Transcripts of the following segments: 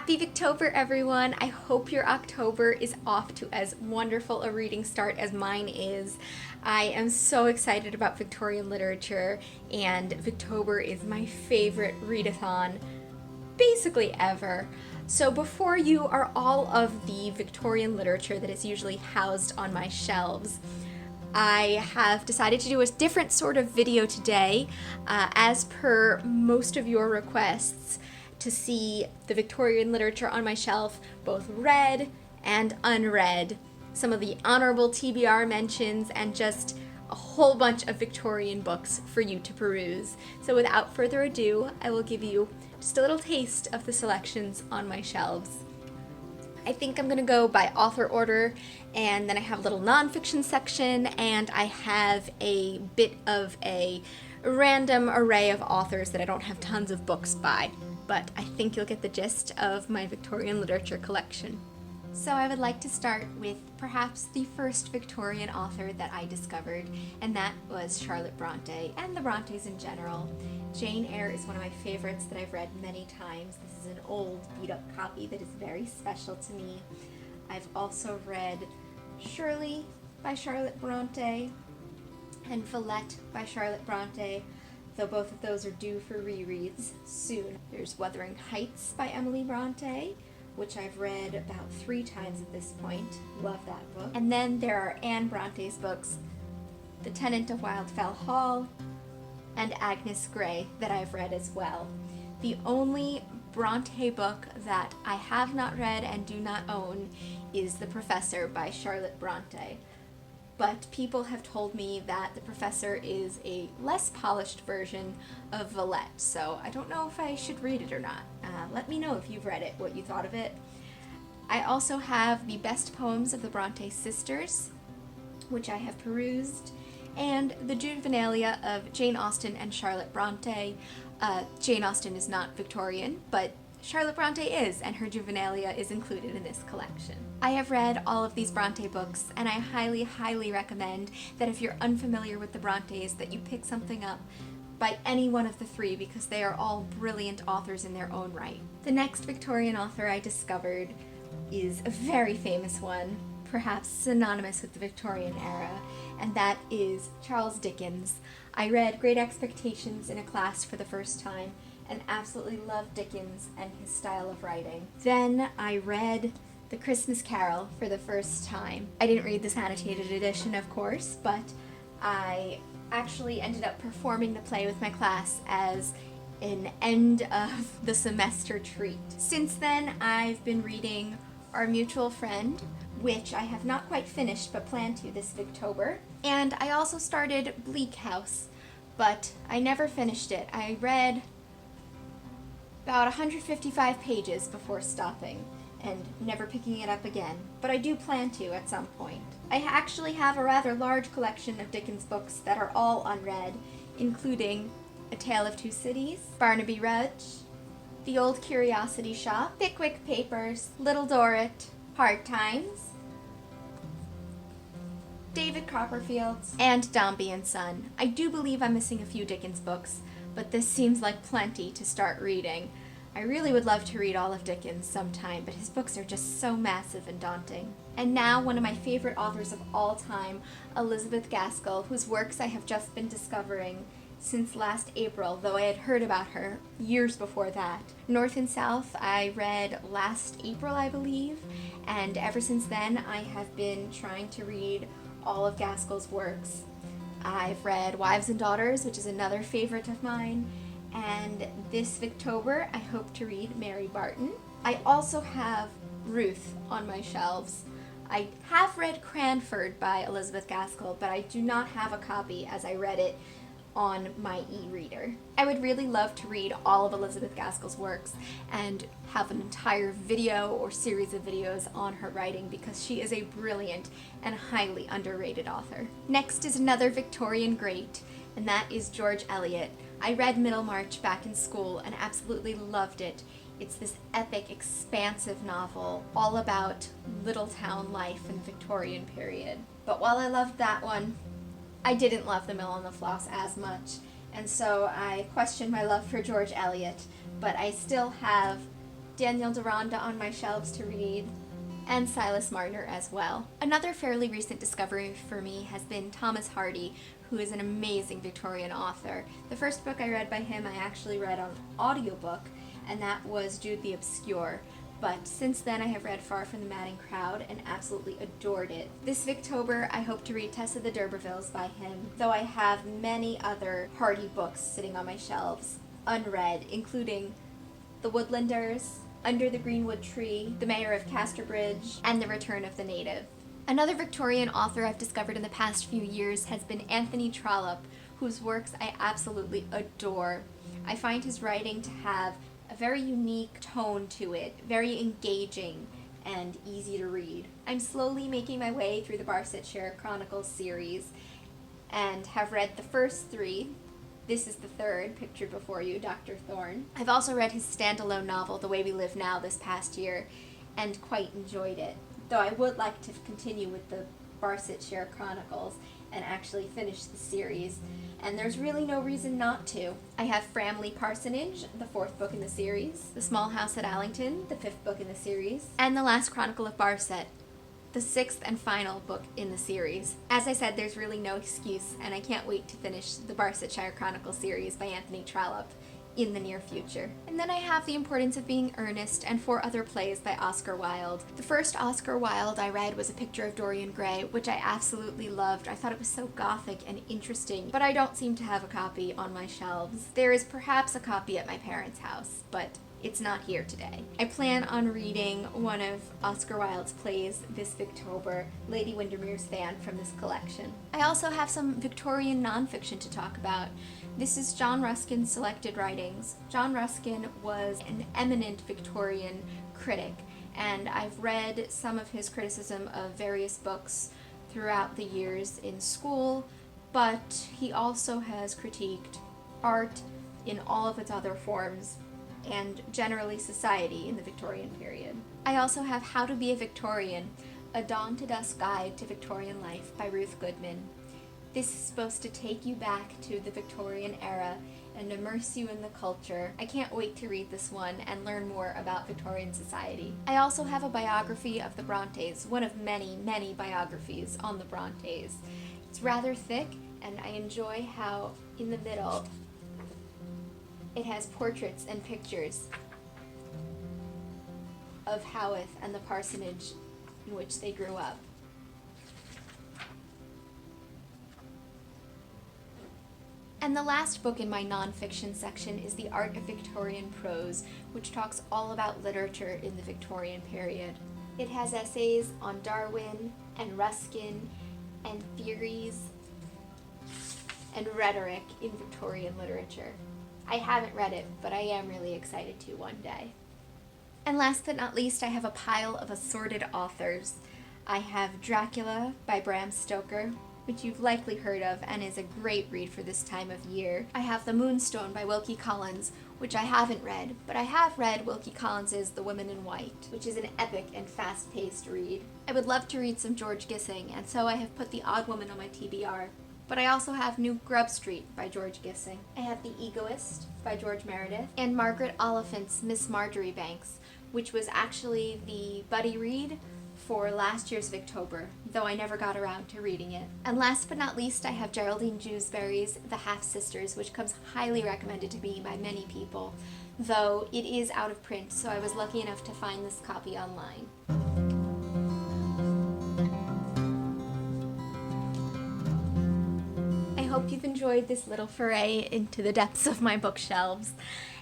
Happy Victober, everyone! I hope your October is off to as wonderful a reading start as mine is. I am so excited about Victorian literature, and Victober is my favorite readathon basically ever. So before you are all of the Victorian literature that is usually housed on my shelves, I have decided to do a different sort of video today, as per most of your requests, to see the Victorian literature on my shelf, both read and unread, some of the honorable TBR mentions, and just a whole bunch of Victorian books for you to peruse. So without further ado, I will give you just a little taste of the selections on my shelves. I think I'm gonna go by author order, and then I have a little nonfiction section, and I have a bit of a random array of authors that I don't have tons of books by, but I think you'll get the gist of my Victorian literature collection. So I would like to start with perhaps the first Victorian author that I discovered, and that was Charlotte Bronte, and the Brontes in general. Jane Eyre is one of my favorites that I've read many times. This is an old, beat-up copy that is very special to me. I've also read Shirley by Charlotte Bronte and Villette by Charlotte Bronte, though both of those are due for rereads soon. There's Wuthering Heights by Emily Bronte, which I've read about 3 times at this point. Love that book. And then there are Anne Bronte's books, The Tenant of Wildfell Hall and Agnes Grey, that I've read as well. The only Bronte book that I have not read and do not own is The Professor by Charlotte Bronte. But people have told me that The Professor is a less polished version of Villette, so I don't know if I should read it or not. Let me know if you've read it, what you thought of it. I also have the best poems of the Bronte Sisters, which I have perused, and the Juvenilia of Jane Austen and Charlotte Bronte. Jane Austen is not Victorian, but Charlotte Bronte is, and her Juvenilia is included in this collection. I have read all of these Bronte books, and I highly, highly recommend that if you're unfamiliar with the Brontes, that you pick something up by any one of the 3, because they are all brilliant authors in their own right. The next Victorian author I discovered is a very famous one, perhaps synonymous with the Victorian era, and that is Charles Dickens. I read Great Expectations in a class for the first time, and absolutely loved Dickens and his style of writing. Then I read The Christmas Carol for the first time. I didn't read this annotated edition, of course, but I actually ended up performing the play with my class as an end of the semester treat. Since then, I've been reading Our Mutual Friend, which I have not quite finished but plan to this Victober. And I also started Bleak House, but I never finished it. I read about 155 pages before stopping and never picking it up again, but I do plan to at some point. I actually have a rather large collection of Dickens books that are all unread, including A Tale of Two Cities, Barnaby Rudge, The Old Curiosity Shop, Pickwick Papers, Little Dorrit, Hard Times, David Copperfield's, and Dombey and Son. I do believe I'm missing a few Dickens books, but this seems like plenty to start reading. I really would love to read all of Dickens sometime, but his books are just so massive and daunting. And now one of my favorite authors of all time, Elizabeth Gaskell, whose works I have just been discovering since last April, though I had heard about her years before that. North and South I read last April, I believe, and ever since then I have been trying to read all of Gaskell's works. I've read Wives and Daughters, which is another favorite of mine, and this Victober I hope to read Mary Barton. I also have Ruth on my shelves. I have read Cranford by Elizabeth Gaskell, but I do not have a copy as I read it on my e-reader. I would really love to read all of Elizabeth Gaskell's works and have an entire video or series of videos on her writing, because she is a brilliant and highly underrated author. Next is another Victorian great, and that is George Eliot. I read Middlemarch back in school and absolutely loved it. It's this epic, expansive novel all about little town life in the Victorian period. But while I loved that one, I didn't love The Mill on the Floss as much, and so I questioned my love for George Eliot, but I still have Daniel Deronda on my shelves to read, and Silas Marner as well. Another fairly recent discovery for me has been Thomas Hardy, who is an amazing Victorian author. The first book I read by him I actually read on audiobook, and that was Jude the Obscure. But since then I have read Far from the Madding Crowd and absolutely adored it. This Victober I hope to read Tessa the D'Urbervilles by him, though I have many other Hardy books sitting on my shelves, unread, including The Woodlanders, Under the Greenwood Tree, The Mayor of Casterbridge, and The Return of the Native. Another Victorian author I've discovered in the past few years has been Anthony Trollope, whose works I absolutely adore. I find his writing to have a very unique tone to it, very engaging and easy to read. I'm slowly making my way through the Barsetshire Chronicles series and have read the first 3. This is the third, pictured before you, Dr. Thorne. I've also read his standalone novel, The Way We Live Now, this past year, and quite enjoyed it, though I would like to continue with the Barsetshire Chronicles and actually finish the series, and there's really no reason not to. I have Framley Parsonage, the 4th book in the series, The Small House at Allington, the 5th book in the series, and The Last Chronicle of Barset, the 6th and final book in the series. As I said, there's really no excuse, and I can't wait to finish the Barsetshire Chronicles series by Anthony Trollope in the near future. And then I have The Importance of Being Earnest and 4 other plays by Oscar Wilde. The first Oscar Wilde I read was A Picture of Dorian Gray, which I absolutely loved. I thought it was so gothic and interesting, but I don't seem to have a copy on my shelves. There is perhaps a copy at my parents' house, but it's not here today. I plan on reading one of Oscar Wilde's plays this Victober, Lady Windermere's Fan, from this collection. I also have some Victorian nonfiction to talk about. This is John Ruskin's selected writings. John Ruskin was an eminent Victorian critic, and I've read some of his criticism of various books throughout the years in school, but he also has critiqued art in all of its other forms, and generally society in the Victorian period. I also have How to Be a Victorian, A Dawn to Dusk Guide to Victorian Life by Ruth Goodman. This is supposed to take you back to the Victorian era and immerse you in the culture. I can't wait to read this one and learn more about Victorian society. I also have a biography of the Brontes, one of many, many biographies on the Brontes. It's rather thick, and I enjoy how in the middle it has portraits and pictures of Haworth and the parsonage in which they grew up. And the last book in my nonfiction section is The Art of Victorian Prose, which talks all about literature in the Victorian period. It has essays on Darwin and Ruskin and theories and rhetoric in Victorian literature. I haven't read it, but I am really excited to one day. And last but not least, I have a pile of assorted authors. I have Dracula by Bram Stoker, which you've likely heard of and is a great read for this time of year. I have The Moonstone by Wilkie Collins, which I haven't read, but I have read Wilkie Collins's The Women in White, which is an epic and fast-paced read. I would love to read some George Gissing, and so I have put The Odd Woman on my TBR. But I also have New Grub Street by George Gissing. I have The Egoist by George Meredith, and Margaret Oliphant's Miss Marjorie Banks, which was actually the buddy read for last year's Victober, though I never got around to reading it. And last but not least, I have Geraldine Jewsbury's The Half-Sisters, which comes highly recommended to me by many people, though it is out of print, so I was lucky enough to find this copy online. I hope you've enjoyed this little foray into the depths of my bookshelves,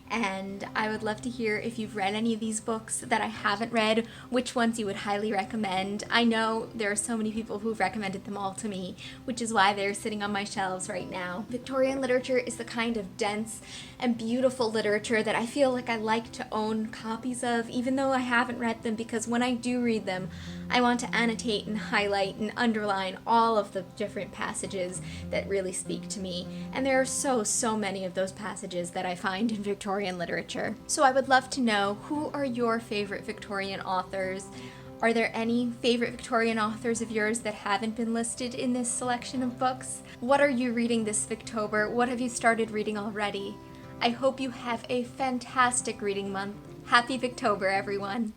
and I would love to hear if you've read any of these books that I haven't read, which ones you would highly recommend. I know there are so many people who've recommended them all to me, which is why they're sitting on my shelves right now. Victorian literature is the kind of dense and beautiful literature that I feel like I like to own copies of, even though I haven't read them, because when I do read them, I want to annotate and highlight and underline all of the different passages that really speak to me. And there are so many of those passages that I find in Victorian literature. So I would love to know, who are your favorite Victorian authors? Are there any favorite Victorian authors of yours that haven't been listed in this selection of books? What are you reading this Victober? What have you started reading already? I hope you have a fantastic reading month. Happy Victober, everyone.